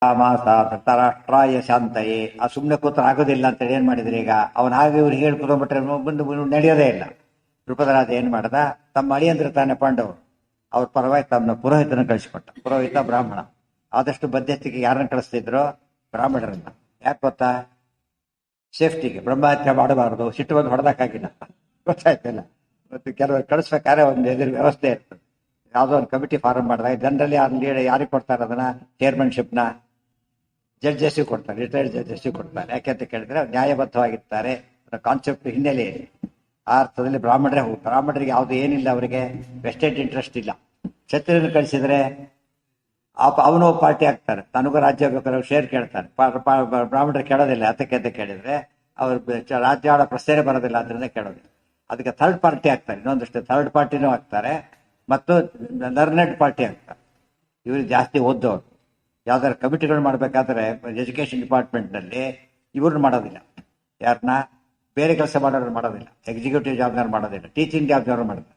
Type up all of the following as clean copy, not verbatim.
ಮಾಸ ಧೃತರಾಷ್ಟ್ರಾಯ ಶಾಂತಯೇ. ಆ ಸುಮ್ಮನೆ ಕೂತ್ರ ಆಗೋದಿಲ್ಲ ಅಂತೇಳಿ ಏನ್ ಮಾಡಿದ್ರಿ ಈಗ ಅವನ ಹಾಗೆ ಇವ್ರು ಹೇಳಿ ಕೂತ್ಕೊಂಡ್ಬಿಟ್ರೆ ಮುಂದೆ ನಡೆಯೋದೇ ಇಲ್ಲ. ದ್ರುಪದರಾಜ ಏನ್ ಮಾಡ್ದ, ತಮ್ಮ ಅಳಿಯಂದ್ರೆ ತಾನೆ ಪಾಂಡವರು, ಅವ್ರ ಪರವಾಗಿ ತಮ್ಮ ಪುರೋಹಿತನ ಕಳಿಸಿಕೊಟ್ಟ. ಪುರೋಹಿತ ಬ್ರಾಹ್ಮಣ. ಆದಷ್ಟು ಮಧ್ಯಸ್ಥಿಗೆ ಯಾರನ್ನ ಕಳಿಸ್ತಿದ್ರು? ಬ್ರಾಹ್ಮಣರನ್ನ. ಯಾಕೆ ಗೊತ್ತಾ? ಸೇಫ್ಟಿಗೆ. ಬ್ರಹ್ಮಹತ್ಯೆ ಮಾಡಬಾರದು, ಸಿಟ್ಟು ಬಂದು ಹೊಡೆದಕ್ಕಾಗಿಲ್ಲ. ಗೊತ್ತಾಯ್ತಿಲ್ಲ. ಮತ್ತು ಕೆಲವರು ಕಳಿಸ್ಬೇಕಾದ್ರೆ ಒಂದು ಎದುರು ವ್ಯವಸ್ಥೆ ಇರ್ತದೆ. ಯಾವುದೋ ಒಂದು ಕಮಿಟಿ ಫಾರ್ಮ್ ಮಾಡಿದಾಗ ಜನರಲಿ ಯಾರಿಗೆ ಕೊಡ್ತಾರೆ ಅದನ್ನ? ಚೇರ್ಮನ್ಶಿಪ್ನ ಜಡ್ಜಸ್ಸಿಗೆ ಕೊಡ್ತಾರೆ, ರಿಟೈರ್ಡ್ ಜಡ್ಜಸ್ಸಿಗೆ ಕೊಡ್ತಾರೆ. ಯಾಕೆಂತ ಕೇಳಿದ್ರೆ ನ್ಯಾಯಬದ್ಧವಾಗಿರ್ತಾರೆ, ಕಾನ್ಸೆಪ್ಟ್ ಹಿನ್ನೆಲೆ ಇದೆ. ಆ ಅರ್ಥದಲ್ಲಿ ಬ್ರಾಹ್ಮಣರಿಗೆ ಯಾವುದು ಏನಿಲ್ಲ, ಅವರಿಗೆ ವೆಸ್ಟೆಡ್ ಇಂಟ್ರೆಸ್ಟ್ ಇಲ್ಲ. ಕ್ಷತ್ರಿಯರನ್ನು ಕಳಿಸಿದ್ರೆ ಅವನು ಪಾರ್ಟಿ ಆಗ್ತಾರೆ, ತನಗೂ ರಾಜ್ಯ ಬೇಕಾದ್ರೆ ಶೇರ್ ಕೇಳ್ತಾರೆ. ಬ್ರಾಹ್ಮಣರು ಕೇಳೋದಿಲ್ಲ. ಅದಕ್ಕೆ ಅಂತ ಕೇಳಿದ್ರೆ ಅವ್ರು ರಾಜ್ಯ ಆಡೋ ಪ್ರಶ್ನೆ ಬರೋದಿಲ್ಲ, ಅದರಿಂದ ಕೇಳೋದಿಲ್ಲ. ಅದಕ್ಕೆ ಥರ್ಡ್ ಪಾರ್ಟಿ ಆಗ್ತಾರೆ. ಇನ್ನೊಂದಷ್ಟು ಥರ್ಡ್ ಪಾರ್ಟಿನೂ ಆಗ್ತಾರೆ ಮತ್ತು ಲರ್ನೆಡ್ ಪಾರ್ಟಿ ಆಗ್ತಾರೆ. ಇವ್ರಿಗೆ ಜಾಸ್ತಿ ಓದ್ದವ್ರು. ಯಾವ್ದಾದ್ರು ಕಮಿಟಿಗಳು ಮಾಡ್ಬೇಕಾದ್ರೆ ಎಜುಕೇಶನ್ ಡಿಪಾರ್ಟ್ಮೆಂಟ್ನಲ್ಲಿ ಇವ್ರನ್ನ ಮಾಡೋದಿಲ್ಲ. ಯಾರನ್ನ? ಬೇರೆ ಕೆಲಸ ಮಾಡೋರು ಮಾಡೋದಿಲ್ಲ. ಎಕ್ಸಿಕ್ಯೂಟಿವ್ ಜಾಬ್ನವ್ರು ಮಾಡೋದಿಲ್ಲ, ಟೀಚಿಂಗ್ ಜಾಬ್ನವ್ರು ಮಾಡ್ತಾರೆ.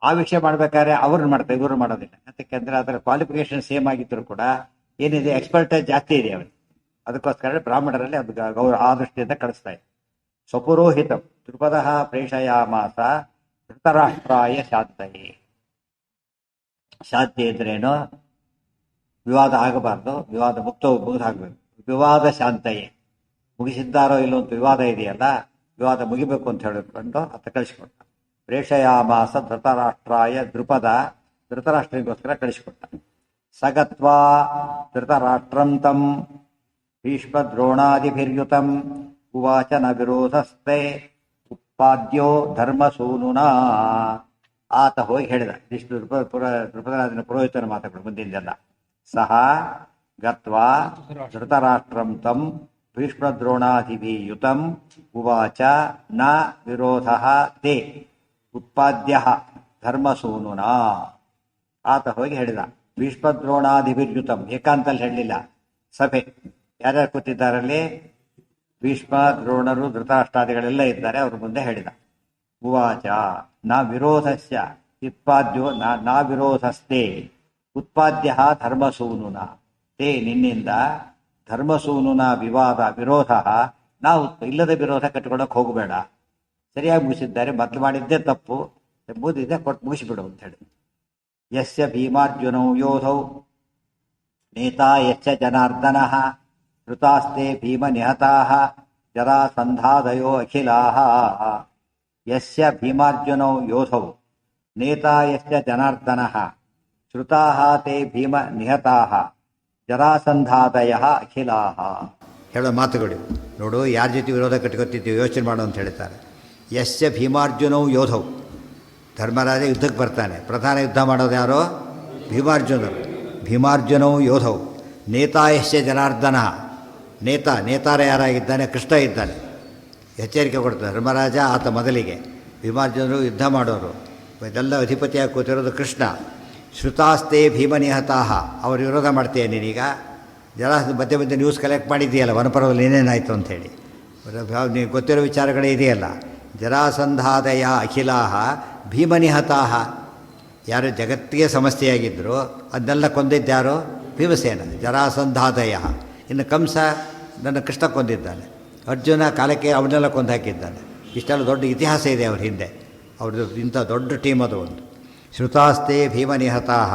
ಆ ವಿಷಯ ಮಾಡ್ಬೇಕಾದ್ರೆ ಅವ್ರನ್ನ ಮಾಡ್ತಾರೆ, ಇವ್ರು ಮಾಡೋದಿಲ್ಲ. ಯಾಕೆಂದ್ರೆ ಅದರ ಕ್ವಾಲಿಫಿಕೇಶನ್ ಸೇಮ್ ಆಗಿದ್ರು ಕೂಡ ಏನಿದೆ, ಎಕ್ಸ್ಪರ್ಟೈಸ್ ಜಾಸ್ತಿ ಇದೆ ಅವರಿಗೆ. ಅದಕ್ಕೋಸ್ಕರ ಬ್ರಾಹ್ಮಣರಲ್ಲಿ ಅದು ಗೌರವ ಆ ದೃಷ್ಟಿಯಿಂದ ಕಳಿಸ್ತಾ ಇದೆ. ಸ್ವಪುರೋಹಿತ ದ್ರುಪದ ಪ್ರೇಷಯಾಮಾಸ ಧೃತರಾಷ್ಟ್ರಾಯ ಶಾಂತಯೇ. ಶಾಂತಿ ಅಂದ್ರೇನು? ವಿವಾದ ಆಗಬಾರ್ದು, ವಿವಾದ ಮುಗಿದಾಗಬೇಕು. ವಿವಾದ ಶಾಂತಯೇ. ಮುಗಿಸಿದ್ದಾರೋ ಇಲ್ಲೋ ಅಂತ ವಿವಾದ ಇದೆಯಲ್ಲ, ವಿವಾದ ಮುಗಿಬೇಕು ಅಂತ ಹೇಳಿಕೊಂಡು ಅತ್ತ ಕಳಿಸಿಕೊಟ್ಟ. ಪ್ರೇಷಯಾಮಾಸ ಧೃತರಾಷ್ಟ್ರಾಯ. ಧೃತರಾಷ್ಟ್ರನಿಗೋಸ್ಕರ ಕಳಿಸಿಕೊಟ್ಟ. ಸಗತ್ವಾ ಧೃತರಾಷ್ಟ್ರಂ ತಂ ಭೀಷ್ಮ ದ್ರೋಣಾದಿಭಿರ್ಯುತಂ ಉವಾಚ ನ ವಿರೋಧಸ್ತೆ ಉತ್ಪಾದ್ಯೋ ಧರ್ಮಸೂನುನಾ. ಆತ ಹೋಗಿ ಹೇಳಿದ, ಇಷ್ಟು ದ್ರುಪದರಾಜನ ಪುರೋಹಿತನ ಮಾತುಗಳು ಮುಂದಿನ. ಸಹ ಗತ್ವಾ ಧೃತರಾಷ್ಟ್ರಂ ತಂ ಭೀಷ್ಮ ದ್ರೋಣಾದಿಭಿಯುತಂ ಉವಾಚ ನ ವಿರೋಧ ತೇ ಉತ್ಪಾದ್ಯ ಧರ್ಮಸೂನುನಾ. ಆತ ಹೋಗಿ ಹೇಳಿದ, ಭೀಷ್ಮ ದ್ರೋಣಾದಿಭಿರ್ಯುತಂ. ಏಕಾಂತಲ್ಲಿ ಹೇಳಲಿಲ್ಲ, ಸಭೆ ಯಾರ್ಯಾರು ಕೂತಿದ್ದಾರಲ್ಲಿ ಭೀಷ್ಮ ದ್ರೋಣರು ಧೃತರಾಷ್ಟ್ರಾದಿಗಳೆಲ್ಲ ಇದ್ದಾರೆ, ಅವ್ರ ಮುಂದೆ ಹೇಳಿದ. ಉವಾಚ ನ ವಿರೋಧಸ್ಯ ಉತ್ಪಾದ್ಯೋ ನ ವಿರೋಧಸ್ತೆ ಉತ್ಪಾದ್ಯ ಧರ್ಮಸೂನುನ. ತೇ ನಿನ್ನಿಂದ ಧರ್ಮಸೂನುನ ವಿರೋಧ ನಾವು ಇಲ್ಲದ ವಿರೋಧ ಕಟ್ಕೊಳಕ್ ಹೋಗಬೇಡ. ಸರಿಯಾಗಿ ಮುಗಿಸಿದ್ದಾರೆ, ಮೊದಲು ಮಾಡಿದ್ದೇ ತಪ್ಪು, ಎಂಬುದಿದೆ, ಕೊಟ್ಟು ಮುಗಿಸಿಬಿಡು ಅಂತ ಹೇಳಿ. ಯಸ್ಯ ಭೀಮಾರ್ಜುನೌ ಯೋಧೌ ನೇತಾ ಯಶ್ಚ ಜನಾರ್ದನಃ ಧೃತಾಸ್ತೆ ಭೀಮ ನಿಹತಾಃ ಜರಾಸಂಧಾದಯೋ ಅಖಿಲಾಃ. ಯಸ್ಯ ಭೀಮಾರ್ಜುನೌ ಯೋಧೌ ನೇತಾ ಯಶ್ಚ ಜನಾರ್ದನಃ ಶ್ರುತಾಃ ತೇ ಭೀಮ ನಿಹತಾಃ ಜರಾಸಂಧಾದಯಃ ಅಖಿಲಾಃ. ಹೇಳೋ ಮಾತುಗಳು ನೋಡು. ಯಾರ ಜೊತೆ ವಿರೋಧ ಕಟ್ಕೊತಿದ್ದೀವಿ ಯೋಚನೆ ಮಾಡು ಅಂತ ಹೇಳ್ತಾರೆ. ಯಸ್ಯ ಭೀಮಾರ್ಜುನೌ ಯೋಧೌ. ಧರ್ಮರಾಜ ಯುದ್ಧಕ್ಕೆ ಬರ್ತಾನೆ. ಪ್ರಧಾನ ಯುದ್ಧ ಮಾಡೋದು ಯಾರೋ? ಭೀಮಾರ್ಜುನರು. ಭೀಮಾರ್ಜುನೌ ಯೋಧೌ ನೇತಾ ಯಶ್ಚ ಜನಾರ್ದನ. ನೇತಾರ ಯಾರಾಗಿದ್ದಾನೆ? ಕೃಷ್ಣ ಇದ್ದಾನೆ. ಎಚ್ಚರಿಕೆ ಕೊಡ್ತಾರೆ ಧರ್ಮರಾಜ. ಆತ ಮೊದಲಿಗೆ. ಭೀಮಾರ್ಜುನರು ಯುದ್ಧ ಮಾಡೋರು, ಇದೆಲ್ಲ ಅಧಿಪತಿಯಾಗಿ ಕೂತಿರೋದು ಕೃಷ್ಣ. ಶ್ರುತಾಸ್ತೆ ಭೀಮನಿಹತಾಹ. ಅವರು ವಿರೋಧ ಮಾಡ್ತೀಯ ನೀನೀಗ. ಮಧ್ಯೆ ಮಧ್ಯೆ ನ್ಯೂಸ್ ಕಲೆಕ್ಟ್ ಮಾಡಿದ್ದೀಯಲ್ಲ, ವನಪರ್ವದಲ್ಲಿ ಏನೇನಾಯಿತು ಅಂಥೇಳಿ. ನೀವು ಗೊತ್ತಿರೋ ವಿಚಾರಗಳೇ ಇದೆಯಲ್ಲ. ಜರಾಸಂಧಾದಯ ಅಖಿಲಾಹ ಭೀಮನಿಹತಾಹ. ಯಾರು ಜಗತ್ತಿಗೆ ಸಮಸ್ಯೆಯಾಗಿದ್ದರು ಅದನ್ನೆಲ್ಲ ಕೊಂದಿದ್ದಾರೋ? ಭೀಮಸೇನ. ಜರಾಸಂಧಾದಯ. ಇನ್ನು ಕಂಸ ನನ್ನ ಕೃಷ್ಣ ಕೊಂದಿದ್ದಾನೆ. ಅರ್ಜುನ ಕಾಲಕ್ಕೆ ಅವನ್ನೆಲ್ಲ ಕೊಂದು ಹಾಕಿದ್ದಾನೆ. ಇಷ್ಟೆಲ್ಲ ದೊಡ್ಡ ಇತಿಹಾಸ ಇದೆ ಅವ್ರ ಹಿಂದೆ. ಅವ್ರದ್ದು ಇಂಥ ದೊಡ್ಡ ಟೀಮ್ ಅದು ಒಂದು. ಶ್ರುತಾಸ್ತೆ ಭೀಮನಿಹತಾಹ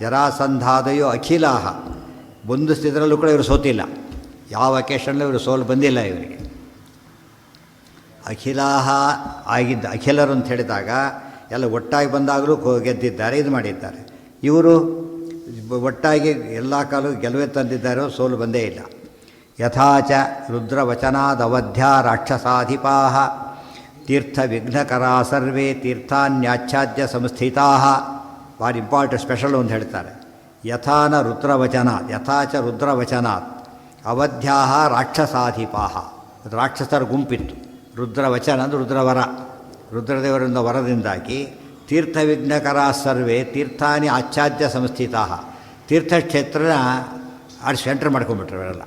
ಜರಾಸಂಧಾದಯೋ ಅಖಿಲಾಹ. ಒಂದು ಸ್ಥಿತಿಯಲ್ಲೂ ಕೂಡ ಇವರು ಸೋತಿಲ್ಲ. ಯಾವ ಅಕೇಶನ್ಲೂ ಇವರು ಸೋಲು ಬಂದಿಲ್ಲ ಇವರಿಗೆ. ಅಖಿಲಾಹ ಆಗಿದ್ದ ಅಖಿಲರು ಅಂತ ಹೇಳಿದಾಗ ಎಲ್ಲ ಒಟ್ಟಾಗಿ ಬಂದಾಗಲೂ ಗೆದ್ದಿದ್ದಾರೆ, ಇದು ಮಾಡಿದ್ದಾರೆ. ಇವರು ಒಟ್ಟಾಗಿ ಎಲ್ಲ ಕಾಲೂ ಗೆಲುವೆ ತಂದಿದ್ದಾರೋ, ಸೋಲು ಬಂದೇ ಇಲ್ಲ. ಯಥಾಚ ರುದ್ರವಚನಾದವಧ್ಯ ರಾಕ್ಷಸಾಧಿಪಾ ತೀರ್ಥ ವಿಘ್ನಕರಾ ಸರ್ವೇ ತೀರ್ಥಾನ್ಯಾಚ್ಛಾದ್ಯ ಸಂಸ್ಥಿತಾ. ಭಾರಿ ಇಂಪಾರ್ಟೆಂಟ್ ಸ್ಪೆಷಲ್ ಅಂತ ಹೇಳ್ತಾರೆ. ಯಥಾನ ರುದ್ರವಚನಾತ್ ಯಥಾಚ ರುದ್ರವಚನಾತ್ ಅವಧ್ಯಾ ರಾಕ್ಷಸಾಧಿಪಾ. ರಾಕ್ಷಸರ ಗುಂಪಿತ್ತು. ರುದ್ರವಚನ ಅಂದರೆ ರುದ್ರವರ. ರುದ್ರದೇವರಿಂದ ವರದಿಂದಾಗಿ ತೀರ್ಥವಿಘ್ನಕರ ಸರ್ವೇ ತೀರ್ಥಾನಿ ಆಚ್ಛಾದ್ಯ ಸಂಸ್ಥಿತಾ. ತೀರ್ಥಕ್ಷೇತ್ರನ ಅಲ್ಲಿ ಸೆಂಟರ್ ಮಾಡ್ಕೊಂಡ್ಬಿಟ್ರು ಅವರೆಲ್ಲ.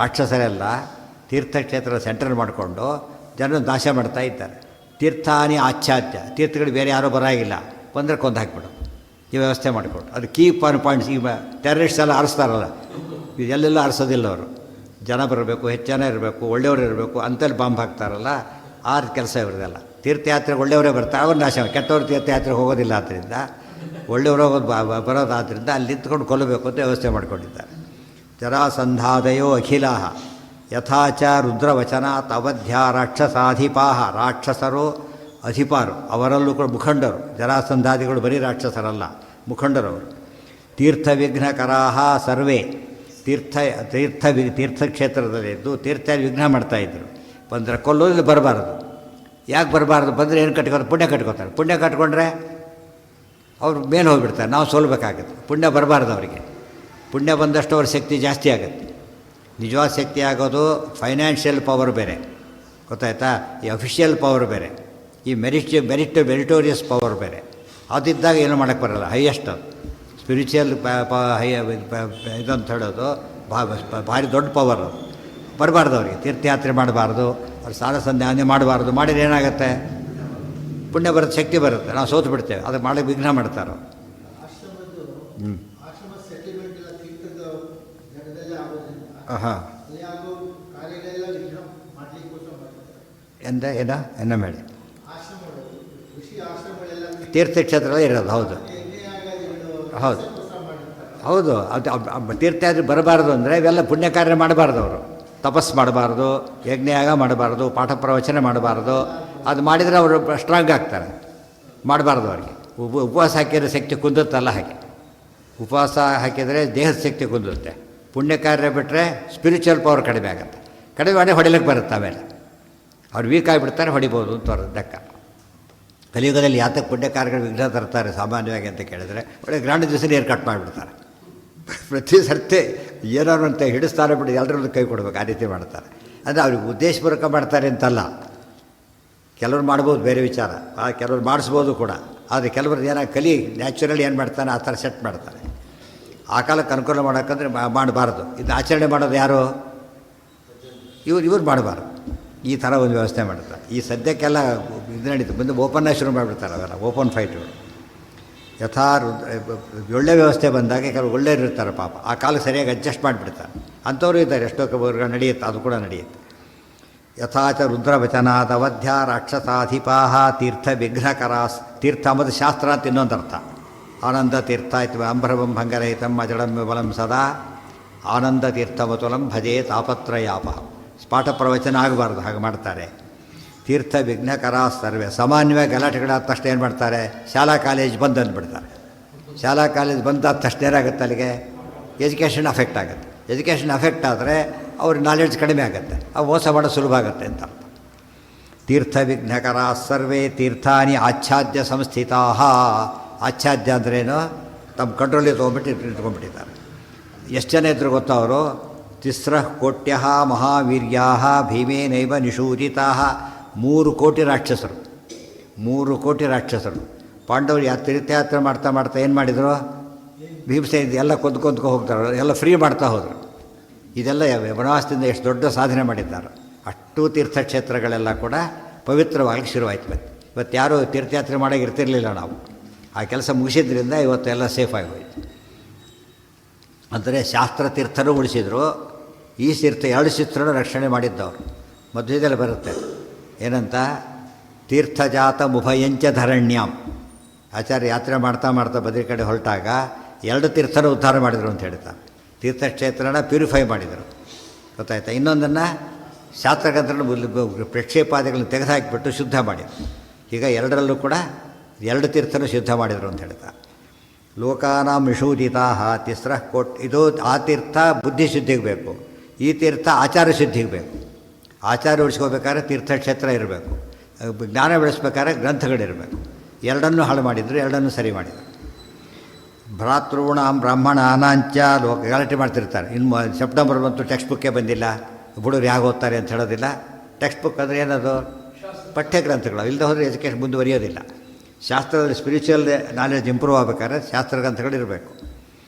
ರಾಕ್ಷಸರೆಲ್ಲ ತೀರ್ಥಕ್ಷೇತ್ರ ಸೆಂಟರ್ ಮಾಡಿಕೊಂಡು ಜನರು ನಾಶ ಮಾಡ್ತಾ ಇದ್ದಾರೆ. ತೀರ್ಥಾನಿ ಆಚ್ಛಾದ್ಯ. ತೀರ್ಥಗಳು ಬೇರೆ ಯಾರೂ ಬರೋಂಗಿಲ್ಲ, ಬಂದರೆ ಕೊಂದು ಹಾಕಿಬಿಡು. ಈ ವ್ಯವಸ್ಥೆ ಮಾಡಿಕೊಟ್ಟು ಅದು ಕೀ ಪಾಯಿಂಟ್ಸ್. ಈಗ ಟೆರರಿಸ್ಟ್ ಎಲ್ಲ ಆರಿಸ್ತಾರಲ್ಲ, ಎಲ್ಲೆಲ್ಲ ಆರಿಸೋದಿಲ್ಲ ಅವರು. ಜನ ಬರಬೇಕು, ಹೆಚ್ಚು ಜನ ಇರಬೇಕು, ಒಳ್ಳೆಯವರು ಇರಬೇಕು, ಅಂತಲ್ಲಿ ಬಾಂಬ್ ಹಾಕ್ತಾರಲ್ಲ, ಆ ಕೆಲಸ ಇವ್ರದೆಲ್ಲ. ತೀರ್ಥಯಾತ್ರೆಗೆ ಒಳ್ಳೆಯವರೇ ಬರ್ತಾರೆ, ಅವ್ರು ನಾಶ. ಕೆಟ್ಟವ್ರು ತೀರ್ಥಯಾತ್ರೆಗೆ ಹೋಗೋದಿಲ್ಲ, ಆದ್ದರಿಂದ ಒಳ್ಳೆಯವರು ಹೋಗೋದು ಬರೋದಾದ್ದರಿಂದ ಅಲ್ಲಿ ನಿಂತ್ಕೊಂಡು ಕೊಲ್ಲಬೇಕು ಅಂತ ವ್ಯವಸ್ಥೆ ಮಾಡಿಕೊಂಡಿದ್ದಾರೆ. ಜರಾಸಂಧಾದಯೋ ಅಖಿಲಾಹ ಯಥಾಚ ರುದ್ರವಚನಾತ್ ಅವಧ್ಯ ರಾಕ್ಷಸಾಧಿಪಾಹ. ರಾಕ್ಷಸರು ಅಧಿಪಾರು, ಅವರಲ್ಲೂ ಕೂಡ ಮುಖಂಡರು. ಜರಾಸಂಧಾದಿಗಳು ಬರೀ ರಾಕ್ಷಸರಲ್ಲ, ಮುಖಂಡರವರು. ತೀರ್ಥವಿಘ್ನಕರಾಹ ಸರ್ವೇ. ತೀರ್ಥಕ್ಷೇತ್ರದಲ್ಲಿದ್ದು ತೀರ್ಥ ವಿಘ್ನ ಮಾಡ್ತಾಯಿದ್ರು. ಬಂದರೆ ಕೊಲ್ಲೋದಿಲ್ಲ, ಬರಬಾರ್ದು. ಯಾಕೆ ಬರಬಾರ್ದು? ಬಂದರೆ ಏನು ಕಟ್ಕೋತಾರೆ? ಪುಣ್ಯ ಕಟ್ಕೋತಾರೆ. ಪುಣ್ಯ ಕಟ್ಕೊಂಡ್ರೆ ಅವ್ರು ಮೇಲೆ ಹೋಗಿಬಿಡ್ತಾರೆ, ನಾವು ಸೋಲ್ಬೇಕಾಗುತ್ತೆ. ಪುಣ್ಯ ಬರಬಾರ್ದು ಅವರಿಗೆ. ಪುಣ್ಯ ಬಂದಷ್ಟು ಅವ್ರ ಶಕ್ತಿ ಜಾಸ್ತಿ ಆಗುತ್ತೆ. ನಿಜವಾದ ಶಕ್ತಿ ಆಗೋದು ಫೈನಾನ್ಷಿಯಲ್ ಪವರ್ ಬೇರೆ, ಗೊತ್ತಾಯ್ತಾ? ಈ ಅಫಿಷಿಯಲ್ ಪವರ್ ಬೇರೆ, ಈ ಮೆರಿಟೋರಿಯಸ್ ಪವರ್ ಬೇರೆ. ಅದಿದ್ದಾಗ ಏನು ಮಾಡೋಕ್ಕೆ ಬರೋಲ್ಲ. ಹೈಯೆಸ್ಟ್ ಸ್ಪಿರಿಚುವಲ್ ಇದಂತ ಹೇಳೋದು ಭಾರಿ ದೊಡ್ಡ ಪವರ್. ಅದು ಬರಬಾರ್ದು ಅವರಿಗೆ. ತೀರ್ಥಯಾತ್ರೆ ಮಾಡಬಾರ್ದು, ಅವ್ರು ಸಾಲ ಸಂಧ್ಯಾನೆ ಮಾಡಬಾರ್ದು. ಮಾಡಿದ್ರೆ ಏನಾಗುತ್ತೆ? ಪುಣ್ಯ ಬರುತ್ತೆ, ಶಕ್ತಿ ಬರುತ್ತೆ, ನಾವು ಸೋತು ಬಿಡ್ತೇವೆ. ಅದು ಮಾಡಿ ವಿಘ್ನ ಮಾಡ್ತಾರೋ. ಹಾಂ ಏನ ಮಾಡಿ ತೀರ್ಥಕ್ಷೇತ್ರಗಳೇ ಇರೋದು. ಹೌದು ಹೌದು ಹೌದು. ಅದು ತೀರ್ಥಯಾತ್ರೆ ಬರಬಾರ್ದು ಅಂದರೆ ಇವೆಲ್ಲ ಪುಣ್ಯ ಕಾರ್ಯ ಮಾಡಬಾರ್ದು. ಅವರು ತಪಸ್ಸು ಮಾಡಬಾರ್ದು, ಯಜ್ಞಯಾಗ ಮಾಡಬಾರ್ದು, ಪಾಠ ಪ್ರವಚನ ಮಾಡಬಾರ್ದು. ಅದು ಮಾಡಿದರೆ ಅವರು ಸ್ಟ್ರಾಂಗ್ ಆಗ್ತಾರೆ. ಮಾಡಬಾರ್ದು ಅವರಿಗೆ. ಉಪವಾಸ ಹಾಕಿದರೆ ಶಕ್ತಿ ಕುಂದುತ್ತಲ್ಲ, ಹಾಗೆ ಉಪವಾಸ ಹಾಕಿದರೆ ದೇಹದ ಶಕ್ತಿ ಕುಂದುತ್ತೆ. ಪುಣ್ಯ ಕಾರ್ಯ ಬಿಟ್ಟರೆ ಸ್ಪಿರಿಚುವಲ್ ಪವರ್ ಕಡಿಮೆ ಆಗುತ್ತೆ. ಕಡಿಮೆ ಮಾಡಿ ಹೊಡಿಲಿಕ್ಕೆ ಬರುತ್ತೆ. ಆಮೇಲೆ ಅವ್ರು ವೀಕ್ ಆಗಿಬಿಡ್ತಾರೆ, ಹೊಡಿಬೋದು ಅಂತ ಅವ್ರ ಲೆಕ್ಕ. ಕಲಿಯುಗದಲ್ಲಿ ಯಾತಕ್ಕೆ ಪುಣ್ಯ ಕಾರ್ಯಗಳು ವಿಘ್ನ ತರ್ತಾರೆ ಸಾಮಾನ್ಯವಾಗಿ ಅಂತ ಕೇಳಿದರೆ, ಒಳ್ಳೆ ಗ್ರಾಂಡ್ ದಿವಸ ನೀರು ಕಟ್ ಮಾಡಿಬಿಡ್ತಾರೆ. ಪ್ರತಿ ಸರ್ತಿ ಏನಾರು ಅಂತ ಹಿಡಿಸ್ತಾರೆ ಬಿಡಿ, ಎಲ್ಲರಲ್ಲೂ ಕೈ ಕೊಡಬೇಕು, ಆ ರೀತಿ ಮಾಡ್ತಾರೆ. ಅಂದರೆ ಅವ್ರಿಗೆ ಉದ್ದೇಶಪೂರ್ವಕ ಮಾಡ್ತಾರೆ ಅಂತಲ್ಲ. ಕೆಲವ್ರು ಮಾಡ್ಬೋದು, ಬೇರೆ ವಿಚಾರ. ಕೆಲವ್ರು ಮಾಡಿಸ್ಬೋದು ಕೂಡ. ಆದರೆ ಕೆಲವ್ರದ್ದು ಏನಾಗಿ ಕಲಿ ನ್ಯಾಚುರಲಿ ಏನು ಮಾಡ್ತಾನೆ ಆ ಥರ ಸೆಟ್ ಮಾಡ್ತಾರೆ. ಆ ಕಾಲಕ್ಕೆ ಅನುಕೂಲ ಮಾಡೋಕ್ಕಂದ್ರೆ ಮಾಡಬಾರ್ದು. ಇದು ಆಚರಣೆ ಮಾಡೋದು ಯಾರು? ಇವ್ರು ಮಾಡಬಾರ್ದು. ಈ ಥರ ಒಂದು ವ್ಯವಸ್ಥೆ ಮಾಡ್ತಾರೆ. ಈ ಸದ್ಯಕ್ಕೆಲ್ಲ ಇದು ನಡೀತು. ಮುಂದೆ ಓಪನ್ನಾಗಿ ಶುರು ಮಾಡಿಬಿಡ್ತಾರೆ ಅವೆಲ್ಲ, ಓಪನ್ ಫೈಟ್ಗಳು. ಒಳ್ಳೆ ವ್ಯವಸ್ಥೆ ಬಂದಾಗ ಕೆಲವು ಒಳ್ಳೆಯವರು ಇರ್ತಾರೆ ಪಾಪ, ಆ ಕಾಲಕ್ಕೆ ಸರಿಯಾಗಿ ಅಡ್ಜಸ್ಟ್ ಮಾಡಿಬಿಡ್ತಾರೆ. ಅಂಥವ್ರು ಇದ್ದಾರೆ, ಎಷ್ಟೋ ವರ್ಗ ನಡೆಯುತ್ತೆ, ಅದು ಕೂಡ ನಡೆಯುತ್ತೆ. ಯಥಾಚ ರುದ್ರವಚನಾದ ಅವಧ್ಯ ರಾಕ್ಷಸಾಧಿಪಾಹ ತೀರ್ಥ ವಿಘ್ನಕರಾಸ್. ತೀರ್ಥ ಅಂಬುದು ಶಾಸ್ತ್ರ ಅಂತ ಇನ್ನೊಂದು ಅರ್ಥ. ಆನಂದ ತೀರ್ಥ ಇತ್ತು ಅಂಬರವಂ ಭಂಗರಹಿತಂ ಅಜಡಂ ಬಲಂ ಸದಾ ಆನಂದ ತೀರ್ಥಮತುಲಂ ಭಜೆ ತಾಪತ್ರಯಾಪ. ಪಾಠ ಪ್ರವಚನ ಆಗಬಾರ್ದು, ಹಾಗೆ ಮಾಡ್ತಾರೆ. ತೀರ್ಥ ವಿಘ್ನಕರ ಸರ್ವೆ. ಸಾಮಾನ್ಯವಾಗಿ ಗಲಾಟೆಗಳಾದ ತಕ್ಷಣ ಏನು ಮಾಡ್ತಾರೆ? ಶಾಲಾ ಕಾಲೇಜ್ ಬಂದ್ ಅಂದ್ಬಿಡ್ತಾರೆ. ಶಾಲಾ ಕಾಲೇಜ್ ಬಂದಾದ ತಕ್ಷಣ ಏನಾಗುತ್ತೆ? ಅಲ್ಲಿಗೆ ಎಜುಕೇಷನ್ ಅಫೆಕ್ಟ್ ಆಗುತ್ತೆ. ಎಜುಕೇಷನ್ ಅಫೆಕ್ಟ್ ಆದರೆ ಅವ್ರ ನಾಲೆಡ್ಜ್ ಕಡಿಮೆ ಆಗುತ್ತೆ, ಅವು ಮೋಸ ಮಾಡೋದು ಸುಲಭ ಆಗುತ್ತೆ ಅಂತ ಅರ್ಥ. ತೀರ್ಥ ವಿಘ್ನಕರ ಸರ್ವೇ ತೀರ್ಥಾನಿ ಆಚ್ಛಾದ್ಯ ಸಂಸ್ಥಿತಾ. ಆಚ್ಛಾದ್ಯ ಅಂದ್ರೇನು? ತಮ್ಮ ಕಂಟ್ರೋಲಿಗೆ ತೊಗೊಂಬಿಟ್ಟು ಇಟ್ಕೊಂಡ್ಬಿಟ್ಟಿದ್ದಾರೆ. ಎಷ್ಟು ಜನ ಇದ್ರು ಗೊತ್ತಾ ಅವರು? ತಿಸ್ರಃ ಕೋಟ್ಯ ಮಹಾವೀರ್ಯಾ ಭೀಮೇನೈವ ನಿಷೂದಿತಾ. 3 ಕೋಟಿ ರಾಕ್ಷಸರು. 3 ಕೋಟಿ ರಾಕ್ಷಸರು. ಪಾಂಡವರು ತೀರ್ಥಯಾತ್ರೆ ಮಾಡ್ತಾ ಮಾಡ್ತಾ ಏನು ಮಾಡಿದರು? ಭೀಮಸೇನ ಎಲ್ಲ ಕೊಂದ್ಕೊಂಡ್ಕೊ ಹೋಗ್ತಾರೆ, ಎಲ್ಲ ಫ್ರೀ ಮಾಡ್ತಾ ಹೋದರು. ಇದೆಲ್ಲ ವನವಾಸದಿಂದ ಎಷ್ಟು ದೊಡ್ಡ ಸಾಧನೆ ಮಾಡಿದ್ದಾರೆ. ಅಷ್ಟು ತೀರ್ಥಕ್ಷೇತ್ರಗಳೆಲ್ಲ ಕೂಡ ಪವಿತ್ರವಾಗಲಿಕ್ಕೆ ಶುರುವಾಯಿತು. ಇವತ್ತು ಯಾರೂ ತೀರ್ಥಯಾತ್ರೆ ಮಾಡೋಕೆ ಇರ್ತಿರಲಿಲ್ಲ ನಾವು. ಆ ಕೆಲಸ ಮುಗಿಸಿದ್ರಿಂದ ಇವತ್ತು ಎಲ್ಲ ಸೇಫಾಗಿ ಹೋಯಿತು. ಅಂದರೆ ಶಾಸ್ತ್ರ ತೀರ್ಥನೂ ಉಳಿಸಿದರು, ಈ ತೀರ್ಥ 2 ತೀರ್ಥನೂ ರಕ್ಷಣೆ ಮಾಡಿದ್ದವರು. ಮಧ್ಯದಲ್ಲಿ ಬರುತ್ತೆ ಏನಂತ? ತೀರ್ಥಜಾತ ಮುಭಯಂಚ ಧರಣ್ಯಾಂ. ಆಚಾರ್ಯ ಯಾತ್ರೆ ಮಾಡ್ತಾ ಮಾಡ್ತಾ ಬದ್ರಿ ಕಡೆ ಹೊರಟಾಗ 2 ತೀರ್ಥನ ಉದ್ಧಾರ ಮಾಡಿದರು ಅಂತ ಹೇಳ್ತಾರೆ. ತೀರ್ಥಕ್ಷೇತ್ರನ ಪ್ಯೂರಿಫೈ ಮಾಡಿದರು, ಗೊತ್ತಾಯ್ತಾ? ಇನ್ನೊಂದನ್ನು ಶಾಸ್ತ್ರಗ್ರಂಥಗಳನ್ನು ಪ್ರಕ್ಷೇಪಾದಿಗಳನ್ನು ತೆಗೆದುಹಾಕಿಬಿಟ್ಟು ಶುದ್ಧ ಮಾಡಿದರು. ಈಗ 2ರಲ್ಲೂ ಕೂಡ 2 ತೀರ್ಥನೂ ಶುದ್ಧ ಮಾಡಿದರು ಅಂತ ಹೇಳ್ತಾರೆ. ಲೋಕಾನಾಂ ನಿಷೂದಿತಾ ತಿಸ್ರಃ ಕೋಟ್. ಇದು ಆ ತೀರ್ಥ ಬುದ್ಧಿಶುದ್ಧಿಗೆ ಬೇಕು, ಈ ತೀರ್ಥ ಆಚಾರ ಶುದ್ಧಿಗೆ ಬೇಕು. ಆಚಾರ ಉಳಿಸ್ಕೋಬೇಕಾದ್ರೆ ತೀರ್ಥಕ್ಷೇತ್ರ ಇರಬೇಕು, ಜ್ಞಾನ ಬೆಳೆಸ್ಬೇಕಾದ್ರೆ ಗ್ರಂಥಗಳಿರಬೇಕು. 2ನ್ನೂ ಹಾಳು ಮಾಡಿದರು, 2ನ್ನೂ ಸರಿ ಮಾಡಿದರು. ಭ್ರಾತೃಣಾಂ ಬ್ರಾಹ್ಮಣಾನಾಂಚ ಲೋಕ ಗಲಾಟೆ ಮಾಡ್ತಿರ್ತಾರೆ. ಇನ್ನು ಸೆಪ್ಟೆಂಬರ್ ಬಂತು, ಟೆಕ್ಸ್ಟ್ ಬುಕ್ಕೇ ಬಂದಿಲ್ಲ, ಹುಡುಗರು ಯಾಕೆ ಓದ್ತಾರೆ ಅಂತ ಹೇಳೋದಿಲ್ಲ. ಟೆಕ್ಸ್ಟ್ ಬುಕ್ ಅಂದರೆ ಏನದು? ಪಠ್ಯಗ್ರಂಥಗಳು. ಇಲ್ಲದೆ ಹೋದರೆ ಎಜುಕೇಷನ್ ಮುಂದುವರಿಯೋದಿಲ್ಲ. ಶಾಸ್ತ್ರದಲ್ಲಿ ಸ್ಪಿರಿಚುವಲ್ ನಾಲೆಡ್ಜ್ ಇಂಪ್ರೂವ್ ಆಗಬೇಕಾದ್ರೆ ಶಾಸ್ತ್ರಗ್ರಂಥಗಳಿರಬೇಕು,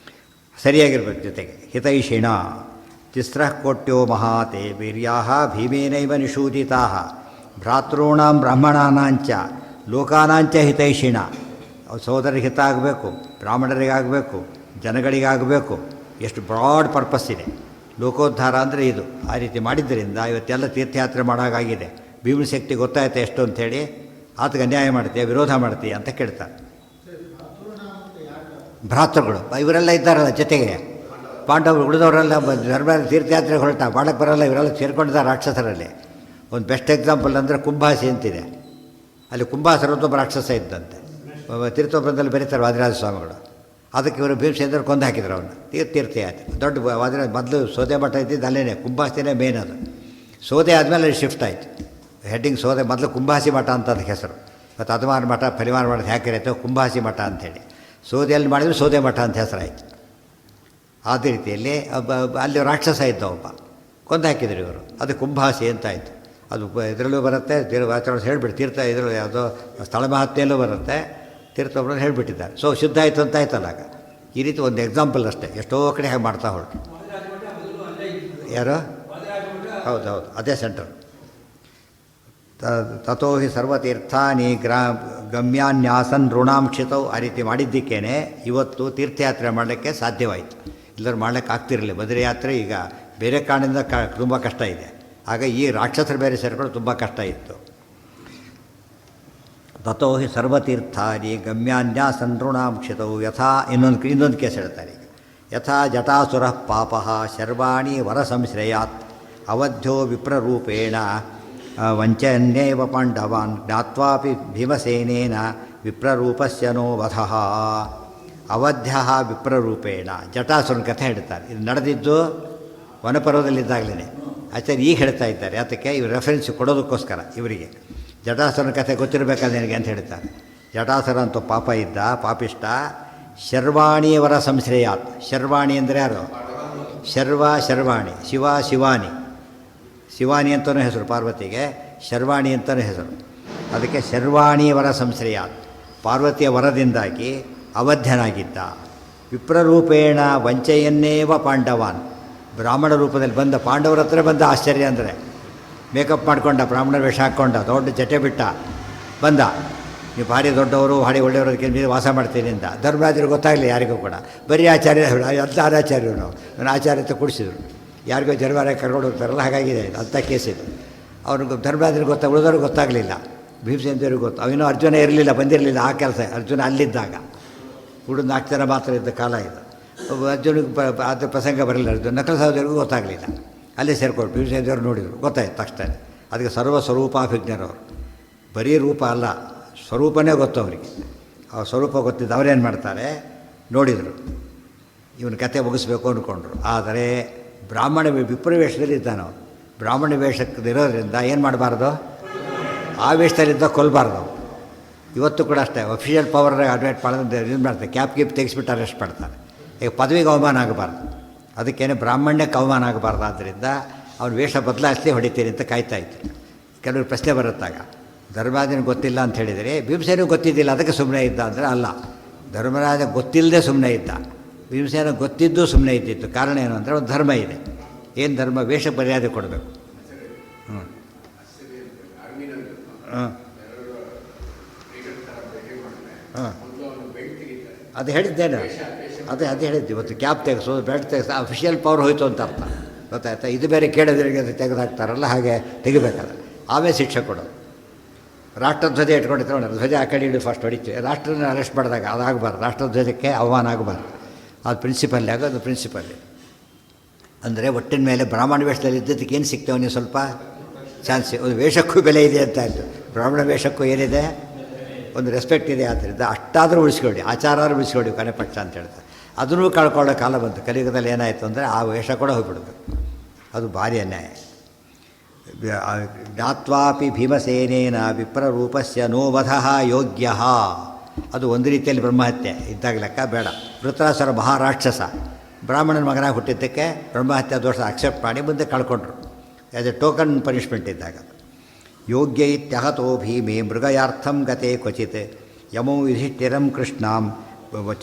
ಸರಿಯಾಗಿರ್ಬೇಕು. ಜೊತೆಗೆ ಹಿತೈಷಿಣ ತಿಸ್ರಃ ಕೋಟ್ಯೋ ಮಹಾತೆ ವೀರ್ಯಾ ಭೀಮೇನೈವ ನಿಷೂದಿತಾ. ಭ್ರಾತೃಣಾಂ ಬ್ರಾಹ್ಮಣಾನಾಂಚ ಲೋಕಾನಾಂಚ ಹಿತೈಷಿಣ. ಸೋದರಿಗೆ ಹಿತ ಆಗಬೇಕು, ಬ್ರಾಹ್ಮಣರಿಗಾಗಬೇಕು, ಜನಗಳಿಗಾಗಬೇಕು, ಎಷ್ಟು ಬ್ರಾಡ್ ಪರ್ಪಸ್ ಇದೆ. ಲೋಕೋದ್ಧಾರ ಅಂದರೆ ಇದು. ಆ ರೀತಿ ಮಾಡಿದ್ದರಿಂದ ಇವತ್ತೆಲ್ಲ ತೀರ್ಥಯಾತ್ರೆ ಮಾಡೋಕ್ಕಾಗಿದೆ. ಭೀಮನ ಶಕ್ತಿ ಗೊತ್ತಾಯ್ತು ಎಷ್ಟು ಅಂಥೇಳಿ ಆತಗೆ ಅನ್ಯಾಯ ಮಾಡ್ತೀಯ, ವಿರೋಧ ಮಾಡ್ತೀಯ ಅಂತ ಕೇಳ್ತಾರೆ. ಭ್ರಾತೃಗಳು ಇವರೆಲ್ಲ ಇದ್ದಾರಲ್ಲ ಜೊತೆಗೆ, ಪಾಂಡವರು ಉಳಿದವರೆಲ್ಲ ಧರ್ಮ ತೀರ್ಥಯಾತ್ರೆಗೆ ಹೊರಟ ಮಾಡಕ್ಕೆ ಬರೋಲ್ಲ, ಇವರೆಲ್ಲ ಸೇರ್ಕೊಂಡಿದ್ದಾರೆ ರಾಕ್ಷಸರಲ್ಲಿ. ಒಂದು ಬೆಸ್ಟ್ ಎಕ್ಸಾಂಪಲ್ ಅಂದರೆ ಕುಂಭಾಸಿ ಅಂತಿದೆ. ಅಲ್ಲಿ ಕುಂಭಾಸರೊಬ್ಬ ರಾಕ್ಷಸ ಇದ್ದಂತೆ. ತೀರ್ಥೋಪುರದಲ್ಲಿ ಬರೀತಾರೆ ವಾದಿರಾಜ ಸ್ವಾಮಿಗಳು. ಅದಕ್ಕೆ ಇವರು ಭೀಮಸೇನರು ಕೊಂದು ಹಾಕಿದ್ರು ಅವನ್ನ. ತೀರ್ಥಯಾತ್ರೆ ದೊಡ್ಡ ವಾದಿರಾಜ ಮೊದಲು ಸೋದೆ ಮಠ ಇದ್ದಿದ್ದು ಅಲ್ಲೇ, ಕುಂಭಾಸಿನೇ ಮೇನ್ ಅದು. ಸೋದೆ ಆದಮೇಲೆ ಅಲ್ಲಿ ಶಿಫ್ಟ್ ಆಯಿತು. ಹೆಡ್ಡಿಂಗ್ ಸೋದೆ, ಮೊದಲು ಕುಂಭಾಸಿ ಮಠ ಅಂತ ಅದಕ್ಕೆ ಹೆಸರು. ಮತ್ತು ಅದಮಾನ ಮಠ ಪರಿಮಾಣ ಮಠ ಹಾಕಿರೈತೆ ಕುಂಭಾಸಿ ಮಠ ಅಂಥೇಳಿ. ಸೋದೆಯಲ್ಲಿ ಮಾಡಿದ್ರು ಸೋದೆ ಮಠ ಅಂತ ಹೆಸರಾಯಿತು. ಅದೇ ರೀತಿಯಲ್ಲಿ ಅಲ್ಲಿ ರಾಕ್ಷಸ ಇದ್ದ ಒಬ್ಬ, ಕೊಂದು ಹಾಕಿದ್ರು ಇವರು. ಅದು ಕುಂಭಾಸಿ ಅಂತಾಯಿತು. ಅದು ಇದರಲ್ಲೂ ಬರುತ್ತೆ, ವಾತಾವರಣ ಹೇಳಿಬಿಟ್ಟು ತೀರ್ಥ ಇದರಲ್ಲೂ ಯಾವುದೋ ಸ್ಥಳ ಮಹಾತ್ಮೆಯಲ್ಲೂ ಬರುತ್ತೆ, ತೀರ್ಥೊಬ್ಬರನ್ನು ಹೇಳಿಬಿಟ್ಟಿದ್ದಾರೆ. ಸೊ ಶುದ್ಧ ಆಯಿತು ಅಂತ ಆಯ್ತಲ್ಲ. ಆಗ ಈ ರೀತಿ ಒಂದು ಎಕ್ಸಾಂಪಲ್ ಅಷ್ಟೇ. ಎಷ್ಟೋ ಕಡೆ ಹಾಗೆ ಮಾಡ್ತಾ ಹೊರಟು. ಯಾರು? ಹೌದು, ಅದೇ ಸೆಂಟರ್. ತಥೋ ಹಿ ಸರ್ವತೀರ್ಥಾನಿ ಗಮ್ಯಾನ್ಯಾಸನ್ ಋಣಾಂಕ್ಷಿತವು. ಆ ರೀತಿ ಮಾಡಿದ್ದಕ್ಕೇ ಇವತ್ತು ತೀರ್ಥಯಾತ್ರೆ ಮಾಡಲಿಕ್ಕೆ ಸಾಧ್ಯವಾಯಿತು. ಇಲ್ಲರೂ ಮಾಡಲಿಕ್ಕೆ ಆಗ್ತಿರಲಿಲ್ಲ. ಬದರಿ ಯಾತ್ರೆ ಈಗ ಬೇರೆ ಕಾರಣದಿಂದ ತುಂಬ ಕಷ್ಟ ಇದೆ. ಆಗ ಈ ರಾಕ್ಷಸರು ಬೇರೆ ಸೇರಿಕೊಂಡು ತುಂಬ ಕಷ್ಟ ಇತ್ತು. ತಥೋ ಹಿ ಸರ್ವತೀರ್ಥಾನಿ ಗಮ್ಯಾನ್ಯಾಸನ್ ಋಣಾಂಕ್ಷಿತವು ಯಥಾ ಇನ್ನೊಂದು ಕೇಸ್ ಹೇಳ್ತಾರೆ. ಯಥಾ ಜಟಾಸುರ ಪಾಪ ಶರ್ವಾಣಿ ವರ ಸಂಶ್ರಯಾತ್ ಅವಧ್ಯೋ ವಿಪ್ರರೂಪೇಣ ವಂಚನ್ನೇವ ಪಾಂಡವಾನ್ ಜ್ಞಾತ್ವಾಪಿ ಭೀಮಸೇನೇನ ವಿಪ್ರರೂಪಸ್ಯ ನೋ ವಧಃ. ಅವಧ್ಯ ವಿಪ್ರರೂಪೇಣ ಜಟಾಸುರನ ಕಥೆ ಹೇಳ್ತಾರೆ. ಇದು ನಡೆದಿದ್ದು ವನಪರ್ವದಲ್ಲಿದ್ದಾಗಲೇ. ಆಚಾರ್ಯ ಈಗ ಹೇಳ್ತಾ ಇದ್ದಾರೆ. ಅದಕ್ಕೆ ಇವರು ರೆಫರೆನ್ಸ್ ಕೊಡೋದಕ್ಕೋಸ್ಕರ ಇವರಿಗೆ ಜಟಾಸುರನ ಕಥೆ ಗೊತ್ತಿರಬೇಕಾದ ನಿನಗೆ ಅಂತ ಹೇಳ್ತಾರೆ. ಜಟಾಸುರ ಅಂತ ಪಾಪ ಇದ್ದ, ಪಾಪಿಷ್ಟ. ಶರ್ವಾಣಿಯವರ ಸಂಶ್ರಯಾತ್. ಶರ್ವಾಣಿ ಅಂದರೆ ಯಾರು? ಶರ್ವಾಣಿ. ಶಿವಾನಿ. ಶಿವಾನಿ ಅಂತಲೂ ಹೆಸರು ಪಾರ್ವತಿಗೆ, ಶರ್ವಾಣಿ ಅಂತಲೂ ಹೆಸರು. ಅದಕ್ಕೆ ಶರ್ವಾಣಿಯವರ ಸಂಶ್ರಯಾತ್. ಪಾರ್ವತಿಯ ವರದಿಂದಾಗಿ ಅವಧ್ಯನಾಗಿದ್ದ. ವಿಪ್ರರೂಪೇಣ ವಂಚೆಯನ್ನೇವ ಪಾಂಡವಾನ್. ಬ್ರಾಹ್ಮಣ ರೂಪದಲ್ಲಿ ಬಂದ, ಪಾಂಡವರ ಹತ್ರ ಬಂದ. ಆಶ್ಚರ್ಯ ಅಂದರೆ ಮೇಕಪ್ ಮಾಡ್ಕೊಂಡ, ಬ್ರಾಹ್ಮಣ ವೇಷ ಹಾಕ್ಕೊಂಡ, ದೊಡ್ಡ ಜಟೆ ಬಿಟ್ಟ ಬಂದ. ನೀವು ಭಾರಿ ದೊಡ್ಡವರು, ಭಾರಿ ಒಳ್ಳೆಯವ್ರಿಗೆ ನೀವು ವಾಸ ಮಾಡ್ತೀನಿ ಅಂತ. ಧರ್ಮರಾಜರಿಗೆ ಗೊತ್ತಾಗಲಿ ಯಾರಿಗೂ ಕೂಡ. ಬರೀ ಆಚಾರ್ಯ ಅಂತ ಆಚಾರ್ಯರು ಇವನು ಆಚಾರ್ಯತೆ ಕೊಡಿಸಿದ್ರು. ಯಾರಿಗೋ ಜರ್ವಾರ ಕರ್ಕೊಂಡು ಹೋಗ್ತಾರಲ್ಲ, ಹಾಗಾಗಿದೆ ಅಂಥ ಕೇಸಿದೆ. ಅವ್ರಿಗೆ ಧರ್ಮರಾಜರಿಗೆ ಉಳಿದವ್ರಿಗೆ ಗೊತ್ತಾಗಲಿಲ್ಲ. ಭೀಮಸೇನದೇವ್ರಿಗೆ ಗೊತ್ತು. ಅವಿನ್ನೂ ಅರ್ಜುನ ಇರಲಿಲ್ಲ, ಬಂದಿರಲಿಲ್ಲ ಆ ಕೆಲಸ. ಅರ್ಜುನ ಅಲ್ಲಿದ್ದಾಗ ಹುಡುಗ 4 ಜನ ಮಾತ್ರ ಇದ್ದ ಕಾಲ ಇದು. ಅರ್ಜುನಿಗೆ ಅದ್ರ ಪ್ರಸಂಗ ಬರಲಿಲ್ಲ. ಅರ್ಜುನ ನಕಲ ಸಹೋದರಿಗೂ ಗೊತ್ತಾಗಲಿಲ್ಲ. ಅಲ್ಲೇ ಸೇರ್ಕೊಂಡು ಭೀಮಸೇನದೇವರು ನೋಡಿದರು, ಗೊತ್ತಾಯ್ತು ತಕ್ಷಣ. ಅದಕ್ಕೆ ಸರ್ವಸ್ವರೂಪಾಭಿಜ್ಞರವರು. ಬರೀ ರೂಪ ಅಲ್ಲ, ಸ್ವರೂಪನೇ ಗೊತ್ತು ಅವರಿಗೆ. ಆ ಸ್ವರೂಪ ಗೊತ್ತಿದ್ದು ಅವರೇನು ಮಾಡ್ತಾರೆ, ನೋಡಿದರು. ಇವನ ಕತೆ ಮುಗಿಸ್ಬೇಕು ಅಂದ್ಕೊಂಡ್ರು. ಆದರೆ ಬ್ರಾಹ್ಮಣ ವಿಪ್ರವೇಷದಲ್ಲಿ ಇದ್ದಾನೆ ಅವನು. ಬ್ರಾಹ್ಮಣ ವೇಷಕ್ಕಿರೋದ್ರಿಂದ ಏನು ಮಾಡಬಾರ್ದು, ಆ ವೇಷದಲ್ಲಿದ್ದ ಕೊಲ್ಲಬಾರ್ದು. ಇವತ್ತು ಕೂಡ ಅಷ್ಟೇ ಅಫಿಷಿಯಲ್ ಪವರ್ ಅಡ್ವೈಟ್ ಮಾಡೋದು ಇದು ಮಾಡ್ತಾರೆ. ಕ್ಯಾಪ್ ತೆಗೆಸ್ಬಿಟ್ಟು ಅರೆಸ್ಟ್ ಮಾಡ್ತಾರೆ. ಈಗ ಪದವಿಗೆ ಅವಮಾನ ಆಗಬಾರ್ದು. ಅದಕ್ಕೇನೆ ಬ್ರಾಹ್ಮಣ್ಯಕ್ಕೆ ಅವಮಾನ ಆಗಬಾರ್ದು. ಆದ್ದರಿಂದ ಅವ್ನು ವೇಷ ಬದಲಾಯಿಸಿ ಹೊಡಿತೀರಿ ಅಂತ ಕಾಯ್ತಾಯಿತ್ತು. ಕೆಲವರು ಪ್ರಶ್ನೆ ಬರುತ್ತಾಗ, ಧರ್ಮರಾಜನಿಗೆ ಗೊತ್ತಿಲ್ಲ ಅಂತ ಹೇಳಿದರೆ ಭೀಮಸೇನಿಗೆ ಗೊತ್ತಿದ್ದಿಲ್ಲ ಅದಕ್ಕೆ ಸುಮ್ಮನೆ ಇದ್ದ ಅಂದರೆ ಅಲ್ಲ. ಧರ್ಮರಾಜ ಗೊತ್ತಿಲ್ಲದೆ ಸುಮ್ಮನೆ ಇದ್ದ, ಭೀಮಸೇನ ಗೊತ್ತಿದ್ದು ಸುಮ್ಮನೆ ಇದ್ದಿತ್ತು. ಕಾರಣ ಏನು ಅಂದರೆ ಒಂದು ಧರ್ಮ ಇದೆ. ಏನು ಧರ್ಮ? ವೇಷ ಮರ್ಯಾದೆ ಕೊಡಬೇಕು. ಅದು ಹೇಳಿದ್ದೇನೆ, ಅದೇ ಹೇಳಿದ್ದು. ಇವತ್ತು ಕ್ಯಾಪ್ ತೆಗೆಸೋ, ಬೆಲ್ಟ್ ತೆಗೆಸೋ, ಅಫಿಷಿಯಲ್ ಪವರ್ ಹೋಯ್ತು ಅಂತ ಅರ್ಥ. ಗೊತ್ತಾಯ್ತಾ? ಇದು ಬೇರೆ ಕೇಳೋದ್ರಿಗೆ ತೆಗೆದಾಕ್ತಾರಲ್ಲ, ಹಾಗೆ ತೆಗಿಬೇಕಾದ್ರೆ ಆಮೇಲೆ ಶಿಕ್ಷೆ ಕೊಡೋದು. ರಾಷ್ಟ್ರಧ್ವಜ ಇಟ್ಕೊಂಡಿರ್ತಾರೆ, ಧ್ವಜ ಆ ಕಡೆ ಹಿಡಿದು ಫಸ್ಟ್ ಹೊಡಿತೀವಿ. ರಾಷ್ಟ್ರನ ಅರೆಸ್ಟ್ ಮಾಡಿದಾಗ ಅದಾಗಬಾರ್ದು. ರಾಷ್ಟ್ರಧ್ವಜಕ್ಕೆ ಅವಮಾನ ಆಗಬಾರ್ದು. ಅದು ಪ್ರಿನ್ಸಿಪಲ್ ಆಗೋದು ಪ್ರಿನ್ಸಿಪಲ್ಲಿ. ಅಂದರೆ ಒಟ್ಟಿನ ಮೇಲೆ ಬ್ರಾಹ್ಮಣ ವೇಷದಲ್ಲಿ ಇದ್ದದಕ್ಕೆ ಏನು ಸಿಗ್ತೇವೆ ನೀವು ಸ್ವಲ್ಪ ಚಾನ್ಸ್. ಒಂದು ವೇಷಕ್ಕೂ ಬೆಲೆ ಇದೆ ಅಂತ ಆಯಿತು. ಬ್ರಾಹ್ಮಣ ವೇಷಕ್ಕೂ ಏನಿದೆ, ಒಂದು ರೆಸ್ಪೆಕ್ಟ್ ಇದೆ. ಆದ್ದರಿಂದ ಅಷ್ಟಾದರೂ ಉಳಿಸ್ಕೊಳ್ಳಿ, ಆಚಾರಾದ್ರೂ ಉಳಿಸ್ಕೊಳ್ಳಿ ಕೊನೆ ಪಕ್ಷ ಅಂತ ಹೇಳ್ತಾರೆ. ಅದನ್ನೂ ಕಳ್ಕೊಳ್ಳೋ ಕಾಲ ಬಂತು. ಕಲಿಯುಗದಲ್ಲಿ ಏನಾಯಿತು ಅಂದರೆ ಆ ವೇಷ ಕೂಡ ಹೋಗಿಬಿಡೋದು. ಅದು ಭಾರಿ ಅನ್ಯಾಯ. ಜ್ಞಾತ್ವಾಪಿ ಭೀಮಸೇನೇನ ವಿಪ್ರರೂಪಸ್ಯ ನೋ ವಧಃ ಯೋಗ್ಯ. ಅದು ಒಂದು ರೀತಿಯಲ್ಲಿ ಬ್ರಹ್ಮಹತ್ಯೆ ಇದ್ದಾಗ ಲೆಕ್ಕ ಬೇಡ. ವೃತ್ರಾಸುರ ಮಹಾರಾಕ್ಷಸ ಬ್ರಾಹ್ಮಣನ ಮಗನಾಗಿ ಹುಟ್ಟಿದ್ದಕ್ಕೆ ಬ್ರಹ್ಮಹತ್ಯೆ ದೋಷ ಅಕ್ಸೆಪ್ಟ್ ಮಾಡಿ ಮುಂದೆ ಕಳ್ಕೊಂಡ್ರು. ಆ್ಯಸ್ ಎ ಟೋಕನ್ ಪನಿಷ್ಮೆಂಟ್ ಇದ್ದಾಗ. ಯೋಗ್ಯ ಇತ್ಯಹತೋ ಭೀಮೆ ಮೃಗಯಾರ್ಥಂ ಗತೆ ಕ್ವಚಿತ್ ಯಮೋ ಯುಧಿಷ್ಠಿರಂ ಕೃಷ್ಣಾಂ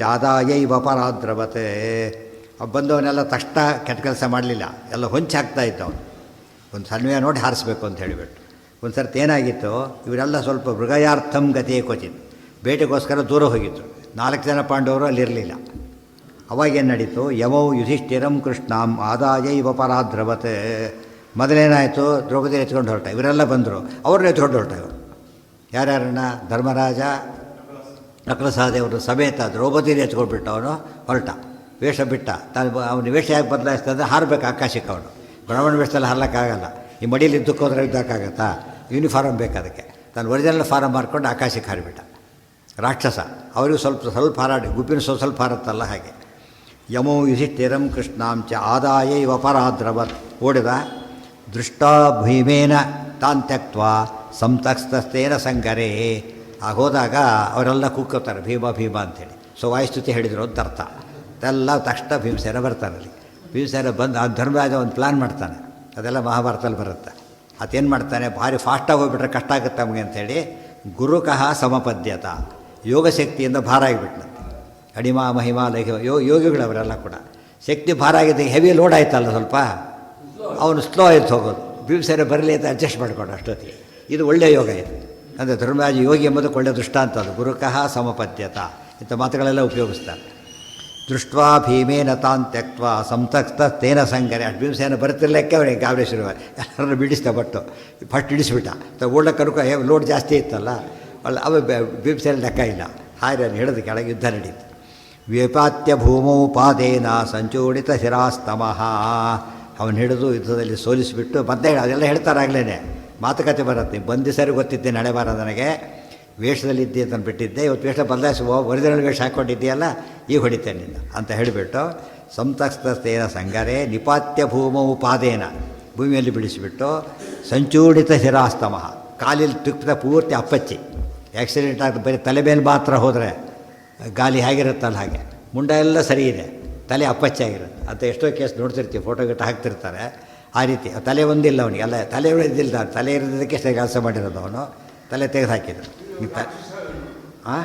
ಚಾದಾಯೈವ ಪರಾದ್ರವತೆ. ಬಂದವನೆಲ್ಲ ತಕ್ಷಣ ಕೆಟ್ಟ ಕೆಲಸ ಮಾಡಲಿಲ್ಲ, ಎಲ್ಲ ಹೊಂಚಾಗ್ತಾ ಇತ್ತು. ಅವನು ಒಂದು ಸನ್ವಯ ನೋಡಿ ಹಾರಿಸ್ಬೇಕು ಅಂತ ಹೇಳಿಬಿಟ್ಟು. ಒಂದು ಸರ್ತಿ ಏನಾಗಿತ್ತು, ಇವರೆಲ್ಲ ಸ್ವಲ್ಪ ಮೃಗಯಾರ್ಥಂ ಗತೆ ಕ್ವಚಿತ್ ಬೇಟೆಗೋಸ್ಕರ ದೂರ ಹೋಗಿತ್ತು. 4 ಜನ ಪಾಂಡವರು ಅಲ್ಲಿರಲಿಲ್ಲ. ಅವಾಗೇನು ನಡೀತು, ಯಮೌ ಯುಧಿಷ್ಠಿರಂ ಕೃಷ್ಣಾಂ ಆದಾಯ ಇವ ಪರಾದ್ರವತ್. ಮೊದಲೇನಾಯಿತು, ದ್ರೌಪದಿ ಎತ್ಕೊಂಡು ಹೊರಟ, ಇವರೆಲ್ಲ ಬಂದರು, ಅವ್ರನ್ನ ಎತ್ಕೊಂಡು ಹೊರಟ ಇವರು. ಯಾರ್ಯಾರನ್ನ? ಧರ್ಮರಾಜ, ನಕಲಸಹದೇವರು ಸಮೇತ ದ್ರೌಪದಿನ ಎತ್ಕೊಂಡ್ಬಿಟ್ಟು ಅವನು ಹೊರಟ. ವೇಷ ಬಿಟ್ಟ. ಅವನು ವೇಷ ಯಾಕೆ ಬದಲಾಯಿಸ್ತಂದರೆ ಹಾರಬೇಕು ಆಕಾಶಕ್ಕೆ. ಅವನು ಬ್ರಾಹ್ಮಣ ವೇಷದಲ್ಲಿ ಹಾರಲಿಕ್ಕಾಗಲ್ಲ. ಈ ಮಡಿಯಲ್ಲಿ ಇದ್ದಕ್ಕೆ ಹೋದ್ರೆ ಇದ್ದಕ್ಕಾಗತ್ತಾ? ಯೂನಿಫಾರ್ಮ್ ಬೇಕು ಅದಕ್ಕೆ. ತಾನು ಒರಿಜಿನಲ್ ಫಾರಮ್ ಮಾರ್ಕೊಂಡು ಆಕಾಶಕ್ಕೆ ಹಾರಿಬಿಟ್ಟ. ರಾಕ್ಷಸ. ಅವರಿಗೂ ಸ್ವಲ್ಪ ಹಾರಾಡಿ, ಗುಬ್ಬಿನ ಸ್ವಲ್ಪ ಹಾರತ್ತಲ್ಲ ಹಾಗೆ. ಯಮೋ ಯುಧಿಷ್ಠಿರಂ ಕೃಷ್ಣಾಂಚ ಆದಾಯ ಇವ ಪರಾದ್ರವತ್. ಓಡಿದ. ದೃಷ್ಟ ಭೀಮೇನ ತಾನ್ ತ್ಯಕ್ತ್ವಾ ಸಂತಸ್ತಸ್ತೇನ ಸಂಗರೇ. ಆಗ ಹೋದಾಗ ಅವರೆಲ್ಲ ಕೂಗ್ಕೋತಾರೆ ಭೀಮ ಭೀಮ ಅಂಥೇಳಿ. ಸೊ ವಾಯುಸ್ತುತಿ ಹೇಳಿದರು ಅಂತ ಅರ್ಥ. ಅದೆಲ್ಲ ತಕ್ಷಣ ಭೀಮಸೇನ ಬರ್ತಾನಲ್ಲಿ. ಭೀಮಸೇನ ಬಂದು ಆ ಧರ್ಮರಾಜ ಒಂದು ಪ್ಲ್ಯಾನ್ ಮಾಡ್ತಾನೆ. ಅದೆಲ್ಲ ಮಹಾಭಾರತದಲ್ಲಿ ಬರುತ್ತೆ. ಅದೇನು ಮಾಡ್ತಾನೆ, ಭಾರಿ ಫಾಸ್ಟಾಗಿ ಹೋಗ್ಬಿಟ್ರೆ ಕಷ್ಟ ಆಗುತ್ತೆ ನಮಗೆ ಅಂಥೇಳಿ ಗುರುಕಃ ಸಮಪದ್ಯತ, ಯೋಗಶಕ್ತಿಯಿಂದ ಭಾರ ಆಗಿಬಿಟ್ನಂತೆ. ಅಡಿಮಾ ಮಹಿಮಾ ಲೈಹ ಯೋಗಿಗಳು ಅವರೆಲ್ಲ ಕೂಡ. ಶಕ್ತಿ ಭಾರ ಆಗಿದೆ, ಹೆವಿ ಲೋಡ್ ಆಯ್ತಲ್ಲ ಸ್ವಲ್ಪ, ಅವನು ಸ್ಲೋ ಆಯ್ತು ಹೋಗೋದು. ಭೀಮಸೇನ ಬರಲಿ ಅಂತ ಅಡ್ಜಸ್ಟ್ ಮಾಡ್ಕೊಂಡು ಅಷ್ಟೊತ್ತಿಗೆ. ಇದು ಒಳ್ಳೆಯ ಯೋಗ ಇದು. ಅಂದರೆ ಧರ್ಮರಾಜ ಯೋಗಿ ಎಂಬುದಕ್ಕೆ ಒಳ್ಳೆಯ ದೃಷ್ಟಾಂತ ಅದು. ಗುರುಕಃ ಸಮಪದ್ಯತ ಇಂಥ ಮಾತುಗಳೆಲ್ಲ ಉಪಯೋಗಿಸ್ತಾರೆ. ದೃಷ್ಟ್ವಾ ಭೀಮೇನ ತಾನ್ ತ್ಯಕ್ತ್ವಾ ಸಂತಸ್ತೇನ ಸಂಗರೆ. ಅಷ್ಟು ಭೀಮಸೇನ ಬರ್ತಿರ್ಲಿಕ್ಕೆ ಅವನಿಗೆ ಗಾಬರಿ ಶುರು. ಎಲ್ಲರನ್ನು ಬಿಡಿಸ್ತಾ ಬಟ್ಟು ಫಸ್ಟ್ ಇಡಿಸ್ಬಿಟ್ಟ. ಓಡ್ಲಕ್ಕೆ ಅನುಕೂಲ, ಲೋಡ್ ಜಾಸ್ತಿ ಇತ್ತಲ್ಲ, ಅವ ಭೀಮಸೇನ ಲೆಕ್ಕ ಇಲ್ಲ. ಹಾಗೆ ಹಿಡಿದು ಕೆಳಗೆ ಯುದ್ಧ ನಡೀತು. ವ್ಯಪಾತ್ಯ ಭೂಮೌ ಪಾದೇನ ಸಂಚೂಡಿತ ಶಿರಾಸ್ತಮಃ. ಅವನು ಹಿಡಿದು ಯುದ್ಧದಲ್ಲಿ ಸೋಲಿಸಿಬಿಟ್ಟು ಮತ್ತೆ ಅದೆಲ್ಲ ಹೇಳ್ತಾರಾಗಲೇ ಮಾತುಕತೆ ಬರುತ್ತೆ. ಬಂದು ಸರಿ ಗೊತ್ತಿದ್ದೆ ನಡೆ ಬಾರ ನನಗೆ, ವೇಷದಲ್ಲಿದ್ದೆ ಅಂತ ಬಿಟ್ಟಿದ್ದೆ, ಇವತ್ತು ವೇಷ ಬದಲಾಯಿಸಿ ಒರಿಜಿನಲ್ ವೇಷ ಹಾಕ್ಕೊಂಡಿದ್ದೀಯಲ್ಲ, ಈಗ ಹೊಡಿತೇನೆ ನಿನ್ನ ಅಂತ ಹೇಳಿಬಿಟ್ಟು ಸಂತಸ್ತೇನ ಸಂಗರೇ ನಿಪಾತ್ಯ ಭೂಮೌ ಪಾದೇನ, ಭೂಮಿಯಲ್ಲಿ ಬಿಡಿಸಿಬಿಟ್ಟು ಸಂಚೂಡಿತ ಶಿರಾಸ್ತಮಃ, ಕಾಲಿಲ್ಲಿ ತುಪ್ಪಿದ ಪೂರ್ತಿ ಅಪ್ಪಚ್ಚಿ. ಆಕ್ಸಿಡೆಂಟ್ ಆಗಿ ಬರೀ ತಲೆ ಮೇಲೆ ಮಾತ್ರ ಹೋದರೆ ಗಾಲಿ ಹೇಗಿರುತ್ತಲ್ಲ ಹಾಗೆ, ಮುಂಡ ಎಲ್ಲ ಸರಿ ಇದೆ, ತಲೆ ಅಪ್ಪಚ್ಚಾಗಿರುತ್ತೆ ಅಂತ ಎಷ್ಟೋ ಕೇಸ್ ನೋಡ್ತಿರ್ತೀವಿ, ಫೋಟೋ ಗಿಟ್ಟು ಹಾಕ್ತಿರ್ತಾರೆ. ಆ ರೀತಿ ತಲೆ ಒಂದಿಲ್ಲ ಅವನಿಗೆ, ಎಲ್ಲ ತಲೆ ಇದ್ದಿಲ್ಲ, ತಲೆ ಇರೋದಕ್ಕೆ ಎಷ್ಟು ಕೆಲಸ ಮಾಡಿರೋದು ಅವನು, ತಲೆ ತೆಗೆದು ಹಾಕಿದ್ರು. ಹಾಂ,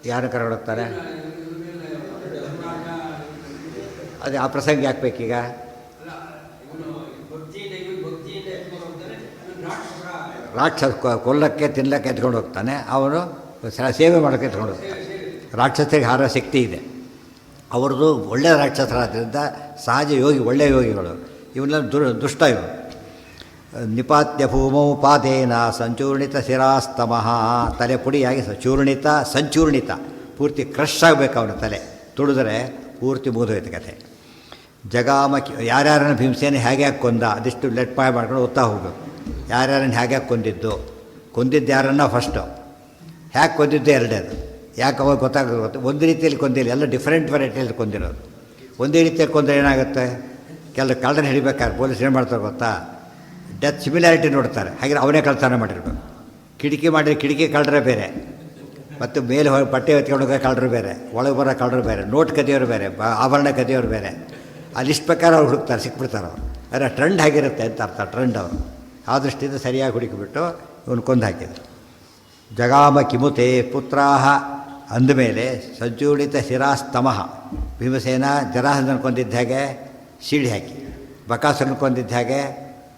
ಯಾರು ಕರ್ಕೊಂಡು ಹೋಗ್ತಾರೆ? ಅದೇ ಆ ಪ್ರಸಂಗ ಹಾಕ್ಬೇಕೀಗ. ರಾಕ್ಷಸ ಕೊಲ್ಲಕ್ಕೆ ತಿನ್ನಕ್ಕೆ ಎತ್ಕೊಂಡು ಹೋಗ್ತಾನೆ, ಅವನು ಸೇವೆ ಮಾಡೋಕ್ಕೆ ಎತ್ಕೊಂಡು ಹೋಗ್ತಾನೆ. ರಾಕ್ಷಸರಿಗೆ ಹಾರೋ ಶಕ್ತಿ ಇದೆ ಅವ್ರದ್ದು. ಒಳ್ಳೆಯ ರಾಕ್ಷಸರಾದ್ದರಿಂದ ಸಹಜ ಯೋಗಿ, ಒಳ್ಳೆಯ ಯೋಗಿಗಳು. ಇವನ್ನೆಲ್ಲ ದುಷ್ಟ ಇವರು. ನಿಪಾತ್ಯ ಭೂಮೌ ಪಾದೇನ ಸಂಚೂರ್ಣಿತ ಶಿರಾಸ್ತಮಃ, ತಲೆ ಪುಡಿಯಾಗಿ ಚೂರ್ಣಿತ ಸಂಚೂರ್ಣಿತ, ಪೂರ್ತಿ ಕ್ರಶ್ ಆಗಬೇಕು ಅವನ ತಲೆ, ತುಳಿದ್ರೆ ಪೂರ್ತಿ ಮುಗಿದೋಯ್ತು ಕಥೆ. ಜಗಾಮ ಯಾರ್ಯಾರನ್ನ ಭೀಮಸೇನ ಹೇಗೆ ಕೊಂದ ಅದಿಷ್ಟು ಲೆಟ್ ಪಾಯ್ ಮಾಡ್ಕೊಂಡು ಓದ್ತಾ ಹೋಗಬೇಕು. ಯಾರ್ಯಾರನ್ನು ಹೇಗೆ ಕೊಂದಿದ್ದು ಯಾರನ್ನ ಫಸ್ಟು, ಹ್ಯಾಕೆ ಕೊಂದಿದ್ದು ಎರಡೇದು. ಯಾಕೆ ಅವಾಗ ಗೊತ್ತಾಗೋದು, ಒಂದು ರೀತಿಯಲ್ಲಿ ಕೊಂದಿಲ್ಲ, ಎಲ್ಲ ಡಿಫ್ರೆಂಟ್ ವೆರೈಟಿಯಲ್ಲಿ ಕೊಂದಿರೋದು. ಒಂದೇ ರೀತಿಯಲ್ಲಿ ಕೊಂದರೆ ಏನಾಗುತ್ತೆ, ಕೆಲವು ಕಳ್ಳನ ಹಿಡಿಬೇಕಾದ್ರೆ ಪೊಲೀಸ್ ಏನು ಮಾಡ್ತಾರೆ ಗೊತ್ತಾ, ಡೆತ್ ಸಿಮಿಲಾರಿಟಿ ನೋಡ್ತಾರೆ. ಹಾಗೆ ಅವನೇ ಕಳ್ತನ ಮಾಡಿರ್ಬೇಕು. ಕಿಟಕಿ ಮಾಡಿದ್ರೆ ಕಿಟಕಿ ಕಳ್ಳರೆ ಬೇರೆ, ಮತ್ತು ಮೇಲೆ ಬಟ್ಟೆ ಎತ್ಕೊಂಡು ಹೋಗೋ ಕಳ್ಳರು ಬೇರೆ, ಒಳಗೆ ಬರೋ ಕಳ್ಳರು ಬೇರೆ, ನೋಟ್ ಕದಿಯೋರು ಬೇರೆ, ಆಭರಣ ಕದಿಯೋರು ಬೇರೆ. ಆ ಲಿಸ್ಟ್ ಪ್ರಕಾರ ಅವ್ರು ಹುಡುಕ್ತಾರೆ, ಸಿಕ್ಬಿಡ್ತಾರೆ ಅವರು. ಆದರೆ ಟ್ರೆಂಡ್ ಆಗಿರುತ್ತೆ ಅಂತ ಅರ್ಥ, ಟ್ರೆಂಡ್ ಅವರು. ಆ ದೃಷ್ಟಿಯಿಂದ ಸರಿಯಾಗಿ ಹುಡುಕಿಬಿಟ್ಟು ಇವನು ಕೊಂದು ಹಾಕಿದರು. ಜಗಾಮ ಕಿಮುತೆ ಪುತ್ರಾಹ ಅಂದಮೇಲೆ ಸಂಚೂಡಿತ ಶಿರಾಸ್ತಮಃ. ಭೀಮಸೇನ ಜರಾಸಂಧನ ಕೊಂದಿದ್ದ ಹಾಗೆ ಸೀಡಿ ಹಾಕಿ, ಬಕಾಸುರನ ಕೊಂದಿದ್ದ ಹಾಗೆ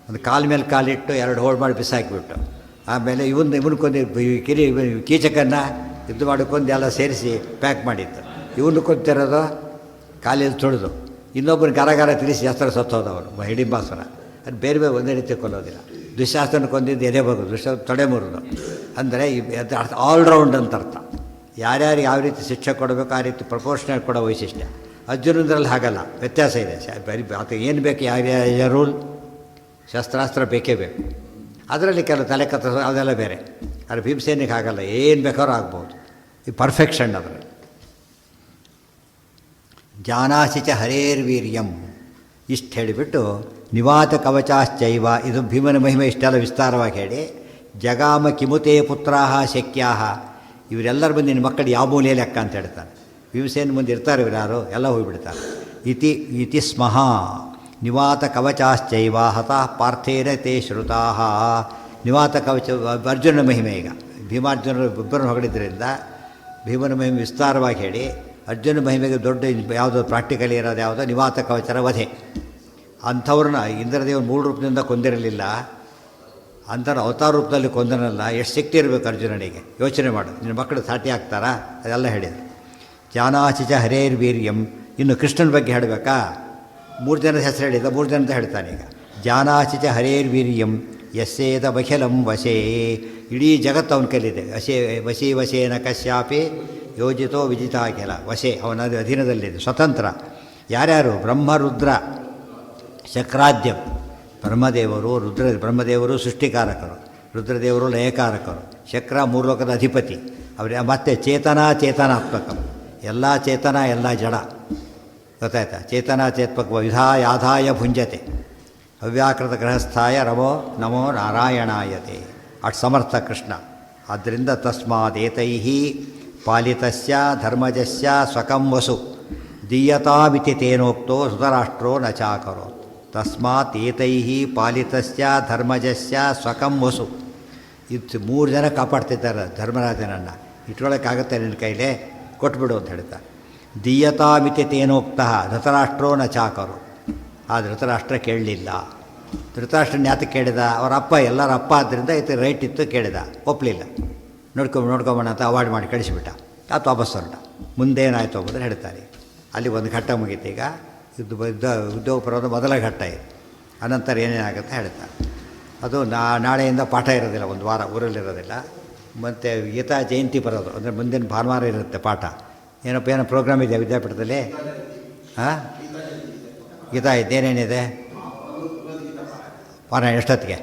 ಒಂದು ಕಾಲ ಮೇಲೆ ಕಾಲಿಟ್ಟು ಎರಡು ಹೋಳು ಮಾಡಿ ಬಿಸಾಕಿಬಿಟ್ಟು, ಆಮೇಲೆ ಇವನು ಕೀಚಕನ್ನು ಇದು ಮಾಡಿಕೊಂಡು ಎಲ್ಲ ಸೇರಿಸಿ ಪ್ಯಾಕ್ ಮಾಡಿತ್ತು. ಇವನು ಕೊಂತಿರೋದು ಕಾಲಿಗೆ ತೊಳೆದು, ಇನ್ನೊಬ್ಬರು ಗರಗಾರ ತಿಳಿಸಿ ಅಸ್ತ್ರ ಸತ್ತೋದವನು ಹಿಡಿಂಬಾಸುರ. ಅದು ಬೇರೆ ಬೇರೆ ಒಂದೇ ರೀತಿ ಕೊಲ್ಲೋದಿಲ್ಲ. ದುಶ್ಯಾಸನ ಕೊಂದಿದ್ದು ಎದೆ ಬಗೋದು, ತೊಡೆ ಮುರಿದು. ಅಂದರೆ ಅದು ಆಲ್ರೌಂಡ್ ಅಂತ ಅರ್ಥ. ಯಾರ್ಯಾರು ಯಾವ ರೀತಿ ಶಿಕ್ಷೆ ಕೊಡಬೇಕು ಆ ರೀತಿ ಪ್ರಪೋರ್ಷನಲ್ ಕೊಡೋ ವೈಶಿಷ್ಟ್ಯ. ಅರ್ಜುನಂದ್ರಲ್ಲಿ ಹಾಗಲ್ಲ, ವ್ಯತ್ಯಾಸ ಇದೆ. ಬರೀ ಆತ ಏನು ಬೇಕು, ಯಾವ ರೂಲ್, ಶಸ್ತ್ರಾಸ್ತ್ರ ಬೇಕೇ ಬೇಕು. ಅದರಲ್ಲಿ ಕೆಲವು ತಲೆ ಕತ್ತ ಅದೆಲ್ಲ ಬೇರೆ. ಆದರೆ ಭೀಮಸೇನಿಗೆ ಹಾಗಲ್ಲ, ಏನು ಬೇಕಾದ್ರೂ ಆಗ್ಬೋದು. ಈ ಪರ್ಫೆಕ್ಷನ್ ಅದರಲ್ಲಿ. ಜಾನಾಸಿ ಚ ಹರೇರ್ವೀರ್ಯಂ ಇಷ್ಟು ಹೇಳಿಬಿಟ್ಟು ನಿವಾತ ಕವಚಾಶ್ಚೈವ, ಇದು ಭೀಮನ ಮಹಿಮೆ ಇಷ್ಟೆಲ್ಲ ವಿಸ್ತಾರವಾಗಿ ಹೇಳಿ, ಜಗಾಮ ಕಿಮುತೇ ಪುತ್ರಾಹ ಶಕ್ಯಾಹ, ಇವರೆಲ್ಲರ ಬಂದು ನಿನ್ನ ಮಕ್ಕಳು ಯಾವ ಮೂಲೆಯಲ್ಲಿ ಲೆಕ್ಕ ಅಂತ ಹೇಳ್ತಾನೆ. ಭೀಮಸೇನ ಮುಂದೆ ಇರ್ತಾರೆ ಇವರು ಯಾರು, ಎಲ್ಲ ಹೋಗಿಬಿಡ್ತಾರೆ. ಇತಿ ಸ್ಮಃ ನಿವಾತ ಕವಚಾಶ್ಚೈವ ಹತಃ ಪಾರ್ಥೇನ ತೇ ಶ್ರುತಾಃ. ನಿವಾತ ಕವಚ ಅರ್ಜುನ ಮಹಿಮೆ. ಈಗ ಭೀಮಾರ್ಜುನರು ಇಬ್ಬರನ್ನು ಹೊಗಳಿದ್ದರಿಂದ ಭೀಮನ ಮಹಿಮೆ ವಿಸ್ತಾರವಾಗಿ ಹೇಳಿ, ಅರ್ಜುನ ಮಹಿಮೆಗೆ ದೊಡ್ಡ ಯಾವುದೋ ಪ್ರಾಕ್ಟಿಕಲಿ ಇರೋದು ಯಾವುದೋ ನಿವಾತ ಕವಚರ ವಧೆ. ಅಂಥವ್ರನ್ನ ಇಂದ್ರದೇವರು ಮೂಲ ರೂಪದಿಂದ ಕೊಂದಿರಲಿಲ್ಲ. ಅಂತರ ಅವತಾರ ರೂಪದಲ್ಲಿ ಕೊಂದನಲ್ಲ, ಎಷ್ಟು ಶಕ್ತಿ ಇರಬೇಕು ಅರ್ಜುನನಿಗೆ, ಯೋಚನೆ ಮಾಡು. ನಿನ್ನ ಮಕ್ಕಳು ಸಾಟಿ ಆಗ್ತಾರಾ? ಅದೆಲ್ಲ ಹೇಳಿದರು. ಜಾನಾಚಿಚ ಹರೇರ್ವೀರ್ಯಂ. ಇನ್ನು ಕೃಷ್ಣನ ಬಗ್ಗೆ ಹೇಳಬೇಕಾ? 3 ಜನದ ಹೆಸರು ಹೇಳಿದ, 3 ಜನದ ಹೇಳ್ತಾನೆ ಈಗ. ಜಾನಾಚಿಚ ಹರೇರ್ವೀರ್ಯಂ ಯಸ್ಸೇದ ಬಖಿಲಂ ವಶೇ. ಇಡೀ ಜಗತ್ತು ಅವನ ಕೈಲಿದೆ. ವಶೇನ ಕಶ್ಯಾಪಿ ಯೋಜಿತೋ ವಿಜಿತಾಖಿಲ. ವಶೇ ಅವನ ಅಧೀನದಲ್ಲಿದೆ, ಸ್ವತಂತ್ರ. ಯಾರ್ಯಾರು? ಬ್ರಹ್ಮರುದ್ರ ಶಕ್ರಾದ್ಯಂ. ಬ್ರಹ್ಮದೇವರು ಬ್ರಹ್ಮದೇವರು ಸೃಷ್ಟಿಕಾರಕರು, ರುದ್ರದೇವರು ಲಯಕಾರಕರು, ಶಕ್ರ 3 ಲೋಕದ ಅಧಿಪತಿ. ಅವರ ಮತ್ತೆ ಚೇತನಾತ್ಮಕ, ಎಲ್ಲ ಚೇತನ ಎಲ್ಲ ಜಡ. ಗೊತ್ತಾಯ್ತಾ? ಚೇತನಾತ್ಮಕ ವಿಧಾಯಾಧಾಯ ಭುಂಜತೆ. ಅವ್ಯಾಕೃತ ಗೃಹಸ್ಥಾಯ ನಮೋ ನಾರಾಯಣಾಯತೆ. ಅಟ್ ಸಮರ್ಥ ಕೃಷ್ಣ. ಆದ್ದರಿಂದ ತಸ್ಮಾದೇತೈ ಪಾಲಿತಸ್ಯ ಧರ್ಮಜಸ್ಯ ಸ್ವಕಂ ವಸು ದೀಯತಾಮಿತಿ ತೇನೋಕ್ತೋ ಧೃತರಾಷ್ಟ್ರೋ ನ ಚಾಕರೋ. ತಸ್ಮಾತ್ ಏತೈ ಪಾಲಿತಸ್ಯ ಧರ್ಮಜಸ್ಯ ಸ್ವಕಂ ವಸು. ಇದು 3 ಜನ ಕಾಪಾಡ್ತಿದ್ದಾರೆ ಧರ್ಮರಾಜನನ್ನು. ಇಟ್ಕೊಳ್ಳೋಕ್ಕಾಗುತ್ತೆ ನಿನ್ನ ಕೈಲೇ, ಕೊಟ್ಬಿಡು ಅಂತ ಹೇಳ್ತಾರೆ. ದೀಯತಾಮಿತಿ ತೇನೋಕ್ತಃ ಧೃತರಾಷ್ಟ್ರೋ ನ ಚಾಕರು. ಆ ಧೃತರಾಷ್ಟ್ರ ಕೇಳಲಿಲ್ಲ. ಧೃತರಾಷ್ಟ್ರನ ಯಾತಕ್ಕೆ ಕೇಳಿದ? ಅವರ ಅಪ್ಪ, ಎಲ್ಲರ ಅಪ್ಪ ಆದ್ದರಿಂದ ಇದು ರೈಟ್ ಇತ್ತು, ಕೇಳಿದ. ಒಪ್ಪಲಿಲ್ಲ. ನೋಡ್ಕೊಂಬೋಣ ಅಂತ ಅವಾಯ್ಡ್ ಮಾಡಿ ಕಳಿಸಿಬಿಟ್ಟ. ಆತ ವಾಪಸ್ ಹೊರಟ. ಮುಂದೇನಾಯಿತು ಅಂಬುದನ್ನು ಹೇಳ್ತಾರೆ. ಅಲ್ಲಿ ಒಂದು ಘಟ್ಟ ಮುಗೀತು. ಈಗ ಉದ್ಯೋಗ ಪರ್ವದ ಮೊದಲ ಘಟ್ಟ ಇದು. ಅನಂತರ ಏನೇನಾಗುತ್ತೆ ಹೇಳ್ತಾರೆ. ಅದು ನಾಳೆಯಿಂದ ಪಾಠ ಇರೋದಿಲ್ಲ, 1 ವಾರ ಊರಲ್ಲಿರೋದಿಲ್ಲ. ಮತ್ತು ಗೀತಾ ಜಯಂತಿ ಬರೋದು, ಅಂದರೆ ಮುಂದಿನ ಭಾನುವಾರ ಇರುತ್ತೆ ಪಾಠ. ಏನೋ ಪ್ರೋಗ್ರಾಮ್ ಇದೆ ವಿದ್ಯಾಪೀಠದಲ್ಲಿ? ಹಾಂ, ಗೀತಾ ಇದ್ದೇನೇನಿದೆ ವಾರ ಎಷ್ಟೊತ್ತಿಗೆ?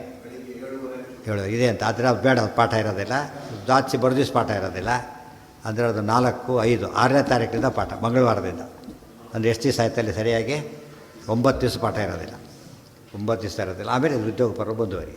7 ಇದೆ ಅಂತ. ಆದರೆ ಅದು ಬೇಡ, ಅದು ಪಾಠ ಇರೋದಿಲ್ಲ. ಜಾಸ್ತಿ ಬರೆದಿವ್ಸ ಪಾಠ ಇರೋದಿಲ್ಲ. ಅಂದರೆ ಅದು 4, 5, 6ನೇ ತಾರೀಕಿಂದ ಪಾಠ, ಮಂಗಳವಾರದಿಂದ. ಅಂದರೆ ಎಷ್ಟು ದಿವಸ ಆಯ್ತಲ್ಲಿ ಸರಿಯಾಗಿ? 9 ದಿವಸ ಪಾಠ ಇರೋದಿಲ್ಲ. 9 ದಿವಸ ಇರೋದಿಲ್ಲ. ಆಮೇಲೆ ಉದ್ಯೋಗ ಪರ್ವ ಮುಂದುವರಿ.